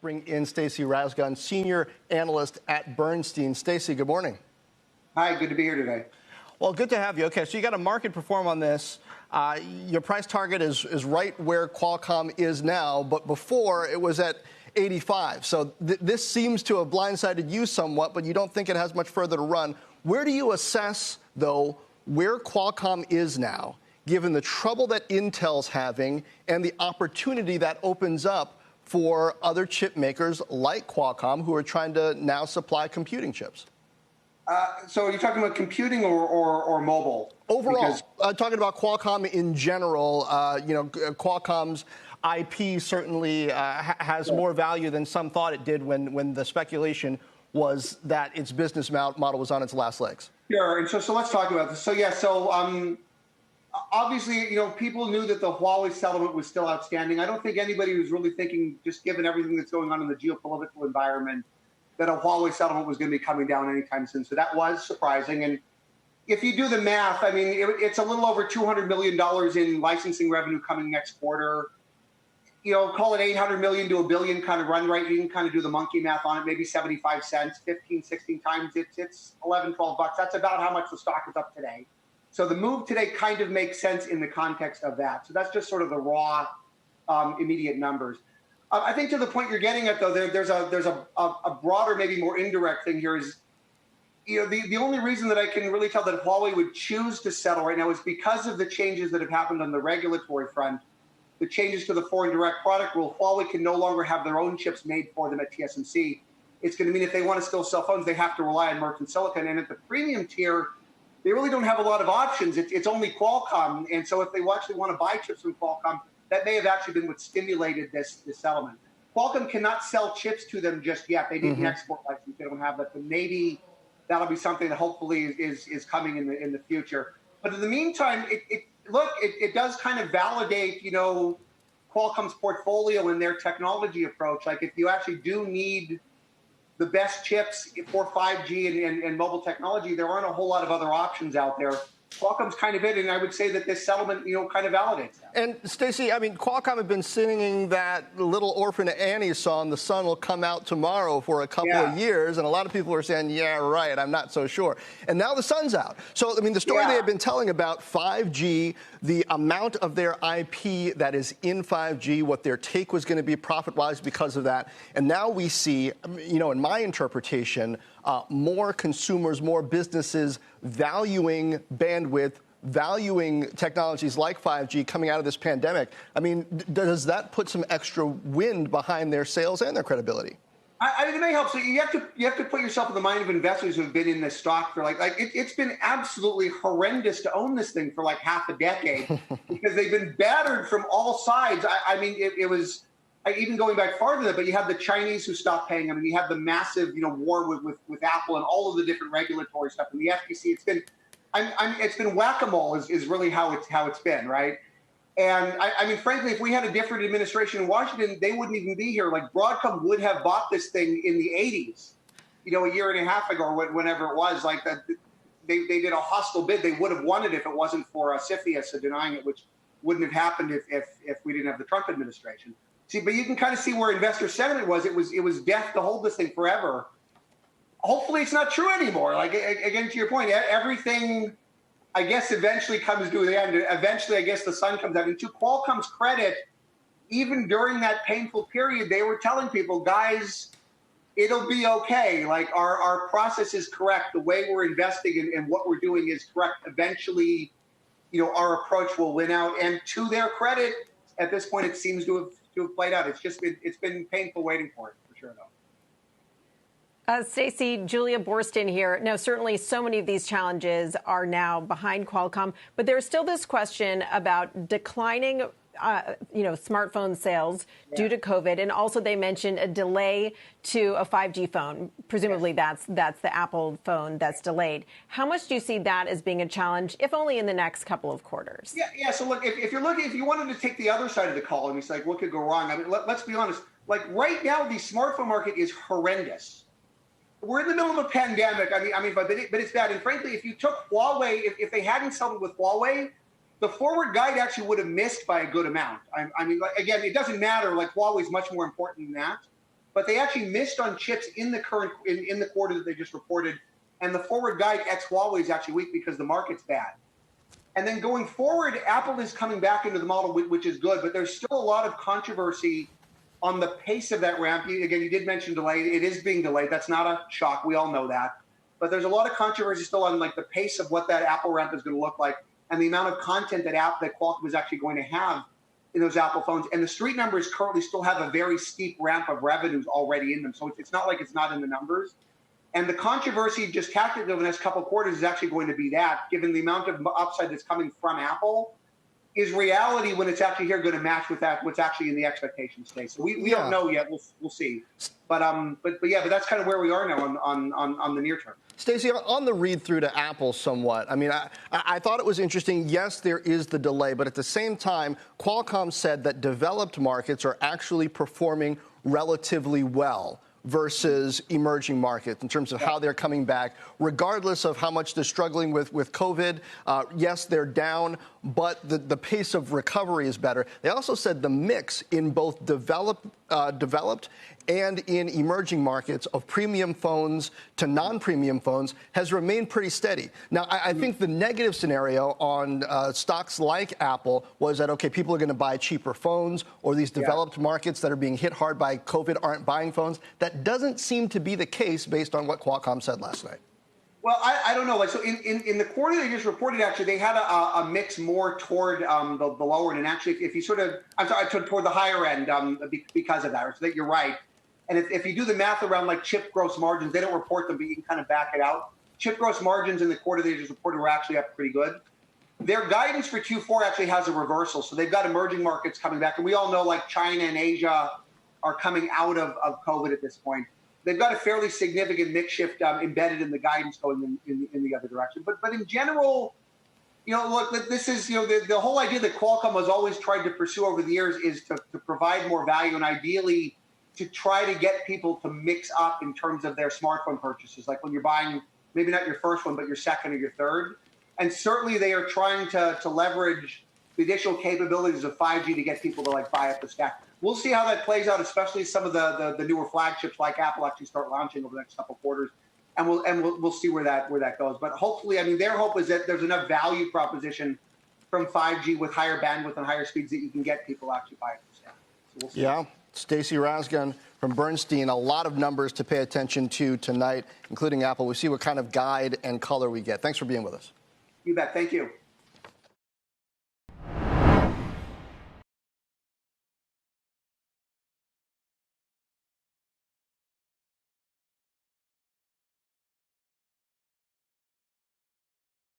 bring in Stacy Rasgon, senior analyst at Bernstein. Stacy, good morning. Hi, good to be here today. Well, good to have you. Okay, so you got a market perform on this. Your price target is right where Qualcomm is now, but before it was at 85. So this seems to have blindsided you somewhat, but you don't think it has much further to run. Where do you assess, though, where Qualcomm is now, given the trouble that Intel's having and the opportunity that opens up for other chip makers like Qualcomm who are trying to now supply computing chips? So are you talking about computing or mobile? Overall, talking about Qualcomm in general, Qualcomm's IP certainly has more value than some thought it did when the speculation was that its business model was on its last legs. Sure, and so let's talk about this. So obviously, people knew that the Huawei settlement was still outstanding. I don't think anybody was really thinking, just given everything that's going on in the geopolitical environment, that a Huawei settlement was going to be coming down anytime soon. So that was surprising. And if you do the math, I mean, it's a little over $200 million in licensing revenue coming next quarter. Call it 800 million to $1 billion kind of run rate. You can kind of do the monkey math on it, maybe 75 cents, 15, 16 times. It's 11, 12 bucks. That's about how much the stock is up today. So the move today kind of makes sense in the context of that. So that's just sort of the raw, immediate numbers. I think to the point you're getting at, though, there's a broader, maybe more indirect thing here is, the only reason that I can really tell that Huawei would choose to settle right now is because of the changes that have happened on the regulatory front, the changes to the foreign direct product rule. Huawei can no longer have their own chips made for them at TSMC. It's going to mean if they want to still sell phones, they have to rely on merchant silicon. And at the premium tier, they really don't have a lot of options. It's only Qualcomm. And so if they actually want to buy chips from Qualcomm, that may have actually been what stimulated this settlement. Qualcomm cannot sell chips to them just yet. They need an export license. They don't have that. But maybe that'll be something that hopefully is coming in the future. But in the meantime, it does kind of validate, Qualcomm's portfolio and their technology approach. Like if you actually do need the best chips for 5G and mobile technology, there aren't a whole lot of other options out there. Qualcomm's kind of it, and I would say that this settlement, kind of validates that. And Stacy, I mean, Qualcomm had been singing that little Orphan Annie song, "The Sun Will Come Out Tomorrow," for a couple of years, and a lot of people were saying, "Yeah, right, I'm not so sure." And now the sun's out. So, I mean, the story they have been telling about 5G, the amount of their IP that is in 5G, what their take was going to be profit-wise because of that, and now we see, in my interpretation, more consumers, more businesses valuing bandwidth, valuing technologies like 5G coming out of this pandemic. I mean, does that put some extra wind behind their sales and their credibility? I mean, it may help. So you have to put yourself in the mind of investors who have been in this stock for it's been absolutely horrendous to own this thing for like half a decade because they've been battered from all sides. I mean, it was. Even going back farther than that, but you have the Chinese who stopped paying them, and you have the massive, war with Apple and all of the different regulatory stuff, and the FTC. It's been whack-a-mole is really how it's been, right? And I mean, frankly, if we had a different administration in Washington, they wouldn't even be here. Like Broadcom would have bought this thing in the 80s, a year and a half ago, or whenever it was. Like that, they did a hostile bid. They would have won it if it wasn't for CFIUS denying it, which wouldn't have happened if we didn't have the Trump administration. See, but you can kind of see where investor sentiment was. It was death to hold this thing forever. Hopefully it's not true anymore. Like, again, to your point, everything, I guess, eventually comes to the end. Eventually, I guess, the sun comes out. And to Qualcomm's credit, even during that painful period, they were telling people, guys, it'll be okay. Like, our process is correct. The way we're investing and what we're doing is correct. Eventually, our approach will win out. And to their credit, at this point, it seems to have played out. It's been painful waiting for it, for sure, though. Stacy, Julia Bernstein here. No, certainly so many of these challenges are now behind Qualcomm, but there's still this question about declining smartphone sales due to COVID, and also they mentioned a delay to a 5G phone. Presumably that's the Apple phone that's delayed. How much do you see that as being a challenge, if only in the next couple of quarters? Yeah. So look, if you wanted to take the other side of the column, it's like what could go wrong? I mean, let's be honest. Like right now, the smartphone market is horrendous. We're in the middle of a pandemic. But it's bad. And frankly, if you took Huawei, if they hadn't settled with Huawei, the forward guide actually would have missed by a good amount. I mean, again, it doesn't matter. Like Huawei is much more important than that. but they actually missed on chips in the current in the quarter that they just reported, and the forward guide ex Huawei is actually weak because the market's bad. And then going forward, Apple is coming back into the model, which is good, but there's still a lot of controversy on the pace of that ramp. Again, you did mention delay. It is being delayed. That's not a shock. We all know that. But there's a lot of controversy still on like the pace of what that Apple ramp is going to look like and the amount of content that Qualcomm is actually going to have in those Apple phones. And the street numbers currently still have a very steep ramp of revenues already in them. So it's not like it's not in the numbers. And the controversy just tactically over the next couple of quarters is actually going to be that, given the amount of upside that's coming from Apple, is reality when it's actually here going to match with that what's actually in the expectation state. So we don't know yet. We'll see. But that's kind of where we are now on the near term. Stacey, on the read through to Apple somewhat, I mean, I thought it was interesting. Yes, there is the delay, but at the same time, Qualcomm said that developed markets are actually performing relatively well versus emerging markets in terms of how they're coming back, regardless of how much they're struggling with COVID. Yes, they're down, but the pace of recovery is better. They also said the mix in both developed and in emerging markets of premium phones to non-premium phones has remained pretty steady. Now, I think the negative scenario on stocks like Apple was that, okay, people are going to buy cheaper phones, or these developed markets that are being hit hard by COVID aren't buying phones. That doesn't seem to be the case based on what Qualcomm said last night. Well, I don't know. Like, so in the quarter they just reported, actually, they had a mix more toward the lower end. And actually, if you sort of, I'm sorry, toward the higher end because of that. So that you're right. And if you do the math around like chip gross margins, they don't report them, but you can kind of back it out. Chip gross margins in the quarter they just reported were actually up pretty good. Their guidance for Q4 actually has a reversal. So they've got emerging markets coming back. And we all know like China and Asia are coming out of COVID at this point. They've got a fairly significant mix shift embedded in the guidance going in the other direction. But in general, look, this is, the whole idea that Qualcomm has always tried to pursue over the years is to provide more value and ideally to try to get people to mix up in terms of their smartphone purchases. Like when you're buying, maybe not your first one, but your second or your third. And certainly they are trying to leverage the additional capabilities of 5G to get people to like buy up the stack. We'll see how that plays out, especially some of the newer flagships like Apple actually start launching over the next couple of quarters, and we'll see where that goes. But hopefully, I mean, their hope is that there's enough value proposition from 5G with higher bandwidth and higher speeds that you can get people actually buy the stack. So we'll see. Yeah, Stacey Rasgon from Bernstein. A lot of numbers to pay attention to tonight, including Apple. We'll see what kind of guide and color we get. Thanks for being with us. You bet. Thank you.